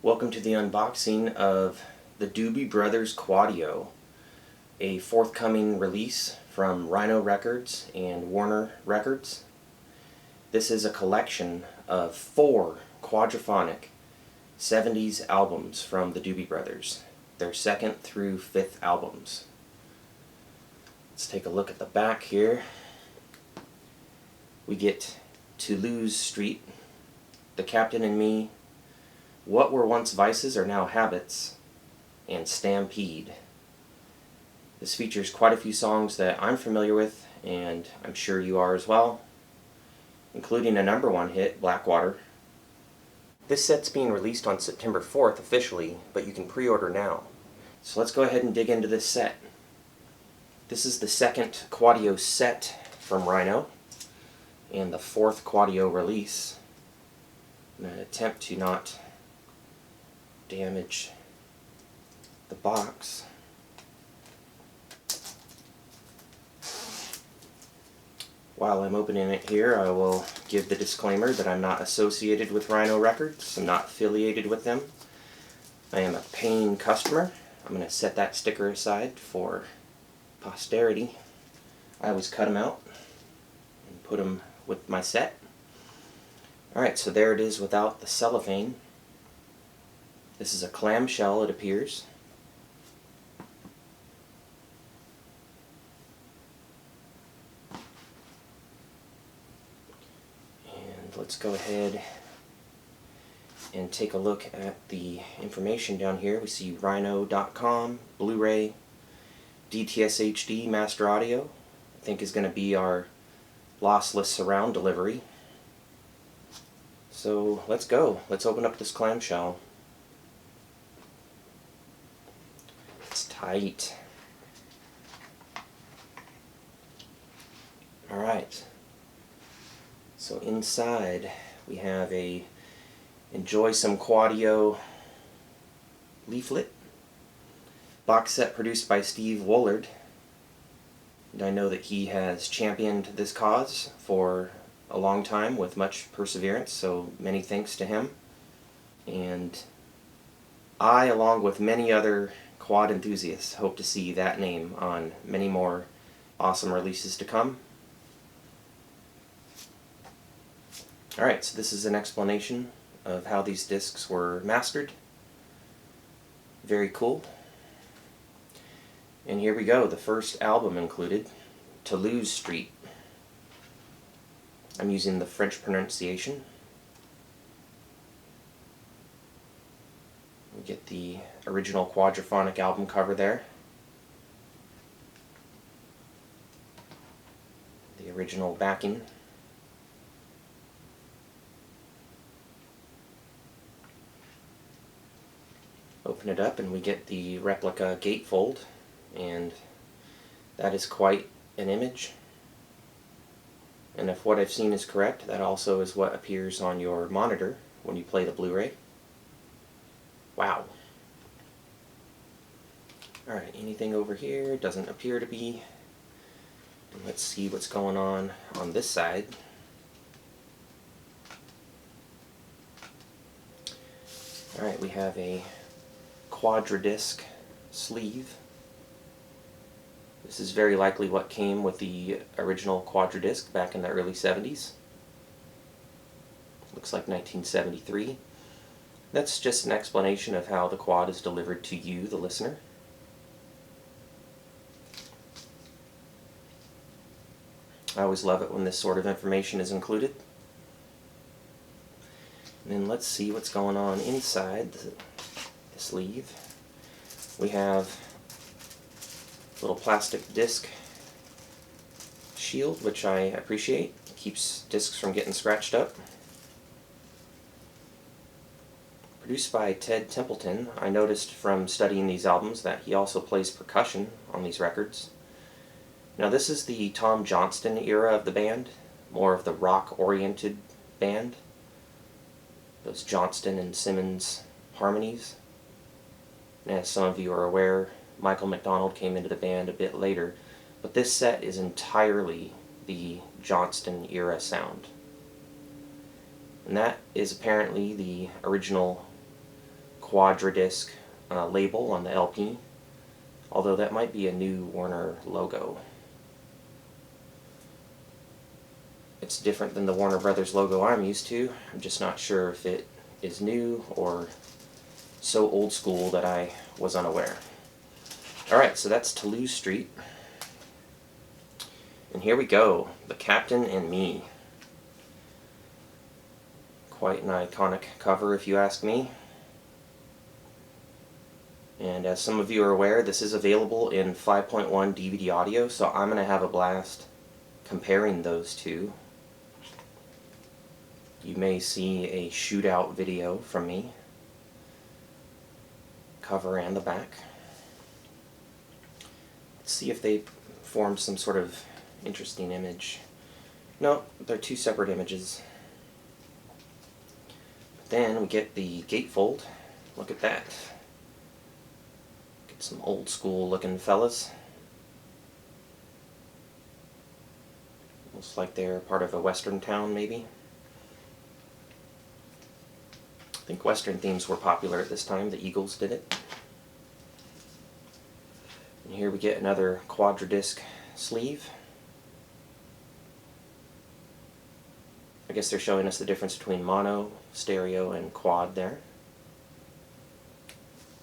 Welcome to the unboxing of the Doobie Brothers Quadio, a forthcoming release from Rhino Records and Warner Records. This is a collection of 4 quadraphonic 70s albums from the Doobie Brothers, their 2nd through 5th albums. Let's take a look at the back here. We get Toulouse Street, The Captain and Me, What Were Once Vices Are Now Habits, and Stampede. This features quite a few songs that I'm familiar with, and I'm sure you are as well, including a #1 hit, Blackwater. This set's being released on September 4th officially, but you can pre-order now. So let's go ahead and dig into this set. This is the 2nd Quadio set from Rhino, and the 4th Quadio release. I'm going to attempt to not damage the box. While I'm opening it here, I will give the disclaimer that I'm not associated with Rhino Records. I'm not affiliated with them. I am a paying customer. I'm going to set that sticker aside for posterity. I always cut them out and put them with my set. Alright, so there it is without the cellophane. This is a clamshell, it appears. And let's go ahead and take a look at the information down here. We see rhino.com, Blu-ray, DTS HD, master audio. I think is going to be our lossless surround delivery. So let's go. Let's open up this clamshell. It's tight. Alright. So inside we have a Enjoy Some Quadio leaflet. Box set produced by Steve Woolard. And I know that he has championed this cause for a long time with much perseverance, so many thanks to him. And I, along with many other quad enthusiasts, hope to see that name on many more awesome releases to come. Alright, so this is an explanation of how these discs were mastered. Very cool. And here we go, the first album included, Toulouse Street. I'm using the French pronunciation. We get the original quadraphonic album cover there. The original backing. Open it up and we get the replica gatefold, and that is quite an image. And if what I've seen is correct, that also is what appears on your monitor when you play the Blu-ray. Wow. Alright, anything over here? Doesn't appear to be. And let's see what's going on this side. Alright, we have a quadradisc sleeve. This is very likely what came with the original quadradisc back in the early 70s. Looks like 1973. That's just an explanation of how the quad is delivered to you, the listener. I always love it when this sort of information is included. And then let's see what's going on inside the sleeve. We have little plastic disc shield, which I appreciate. It keeps discs from getting scratched up. Produced by Ted Templeton. I noticed from studying these albums that he also plays percussion on these records. Now this is the Tom Johnston era of the band, more of the rock-oriented band. Those Johnston and Simmons harmonies. And as some of you are aware, Michael McDonald came into the band a bit later, but this set is entirely the Johnston era sound. And that is apparently the original quadradisc label on the LP, although that might be a new Warner logo. It's different than the Warner Brothers logo I'm used to. I'm just not sure if it is new or so old school that I was unaware. Alright, so that's Toulouse Street. And here we go, The Captain and Me. Quite an iconic cover, if you ask me. And as some of you are aware, this is available in 5.1 DVD audio, so I'm going to have a blast comparing those two. You may see a shootout video from me, cover and the back. Let's see if they formed some sort of interesting image. No, they're two separate images. But then we get the gatefold. Look at that. Get some old school looking fellas. Looks like they're part of a western town, maybe. I think western themes were popular at this time. The Eagles did it. And here we get another quadradisc sleeve. I guess they're showing us the difference between mono, stereo, and quad there.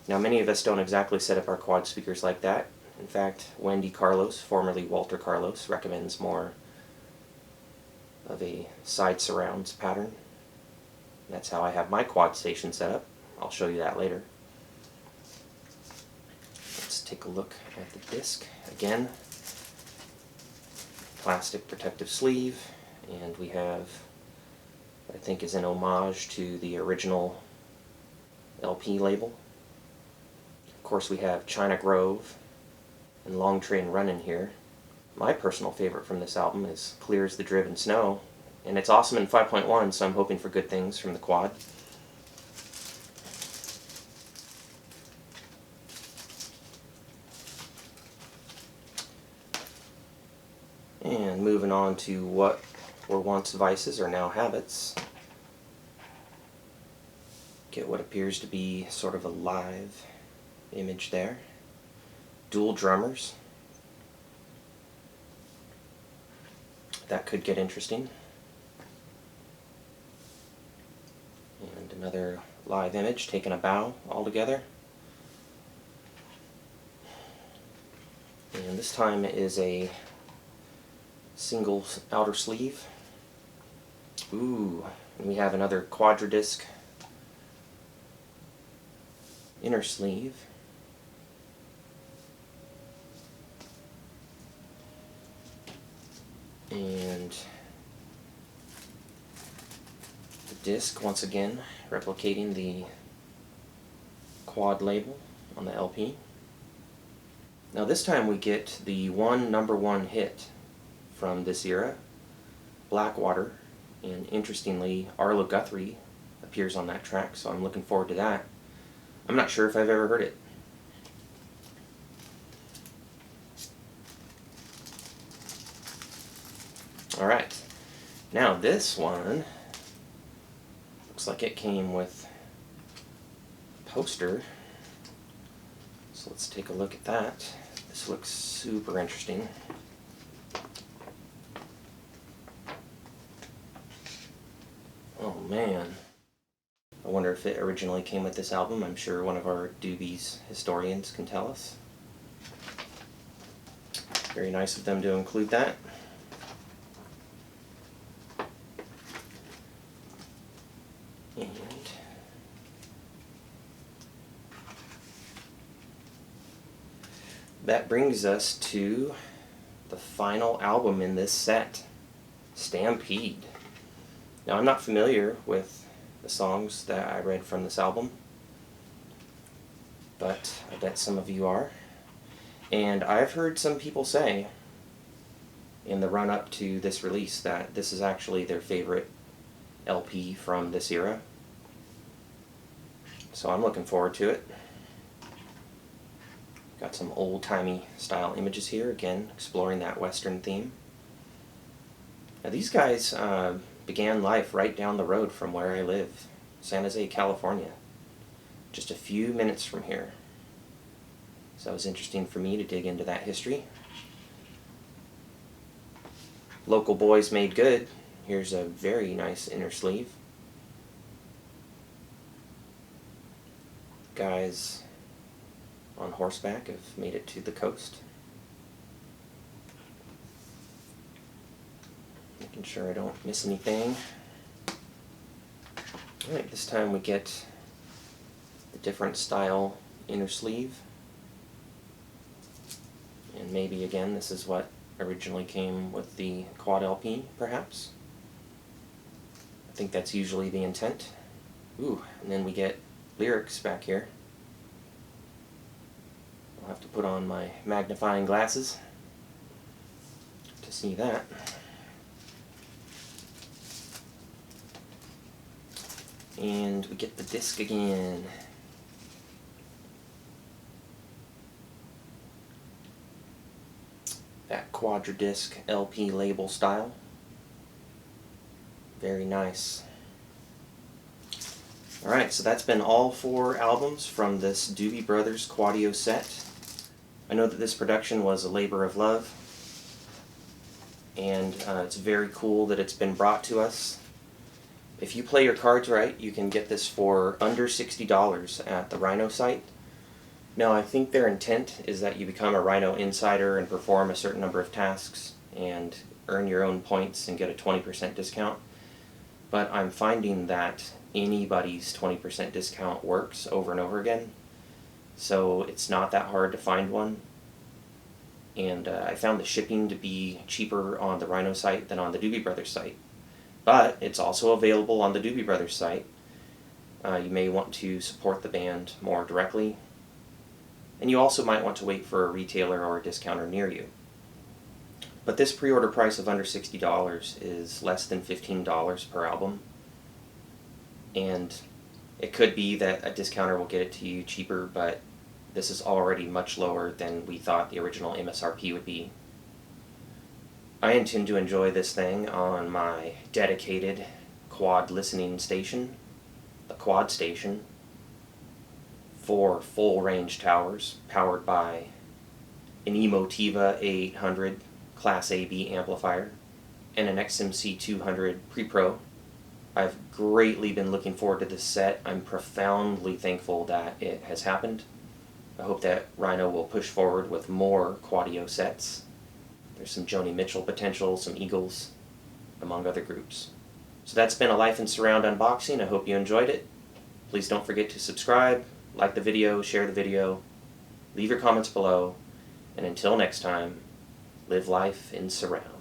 Now, many of us don't exactly set up our quad speakers like that. In fact, Wendy Carlos, formerly Walter Carlos, recommends more of a side surrounds pattern. That's how I have my quad station set up. I'll show you that later. Let's take a look at the disc. Again, plastic protective sleeve, and we have what I think is an homage to the original LP label. Of course, we have China Grove and Long Train Runnin' here. My personal favorite from this album is Clear as the Driven Snow, and it's awesome in 5.1, so I'm hoping for good things from the quad. And moving on to what were once vices are now habits. Get what appears to be sort of a live image there. Dual drummers. That could get interesting. And another live image taking a bow all together. And this time it is a single outer sleeve. Ooh, and we have another quadradisc inner sleeve. And the disc, once again, replicating the quad label on the LP. Now this time we get the number one hit from this era, Blackwater, and interestingly, Arlo Guthrie appears on that track, so I'm looking forward to that. I'm not sure if I've ever heard it. Alright, now this one looks like it came with a poster, so let's take a look at that. This looks super interesting. Oh man, I wonder if it originally came with this album. I'm sure one of our Doobies historians can tell us. Very nice of them to include that. And that brings us to the final album in this set, Stampede. Now, I'm not familiar with the songs that I read from this album, but I bet some of you are. And I've heard some people say in the run-up to this release that this is actually their favorite LP from this era. So I'm looking forward to it. Got some old-timey style images here, again, exploring that Western theme. Now these guys began life right down the road from where I live, San Jose, California. just a few minutes from here. So it was interesting for me to dig into that history. Local boys made good. Here's a very nice inner sleeve. Guys on horseback have made it to the coast. Making sure I don't miss anything. Alright, this time we get the different style inner sleeve. And maybe again this is what originally came with the Quad LP, perhaps. I think that's usually the intent. Ooh, and then we get lyrics back here. I'll have to put on my magnifying glasses to see that. And we get the disc again. That Quadradisc LP label style. Very nice. Alright, so that's been all 4 albums from this Doobie Brothers Quadio set. I know that this production was a labor of love, and it's very cool that it's been brought to us. If you play your cards right, you can get this for under $60 at the Rhino site. Now, I think their intent is that you become a Rhino insider and perform a certain number of tasks and earn your own points and get a 20% discount. But I'm finding that anybody's 20% discount works over and over again. So it's not that hard to find one. And I found the shipping to be cheaper on the Rhino site than on the Doobie Brothers site. But it's also available on the Doobie Brothers site. You may want to support the band more directly. And you also might want to wait for a retailer or a discounter near you. But this pre-order price of under $60 is less than $15 per album. And it could be that a discounter will get it to you cheaper, but this is already much lower than we thought the original MSRP would be. I intend to enjoy this thing on my dedicated quad listening station, the Quad Station, 4 full-range towers powered by an Emotiva A800 Class AB amplifier and an XMC200 Pre-Pro. I've greatly been looking forward to this set. I'm profoundly thankful that it has happened. I hope that Rhino will push forward with more Quadio sets. There's some Joni Mitchell potential, some Eagles, among other groups. So that's been a Life in Surround unboxing. I hope you enjoyed it. Please don't forget to subscribe, like the video, share the video, leave your comments below, and until next time, live life in surround.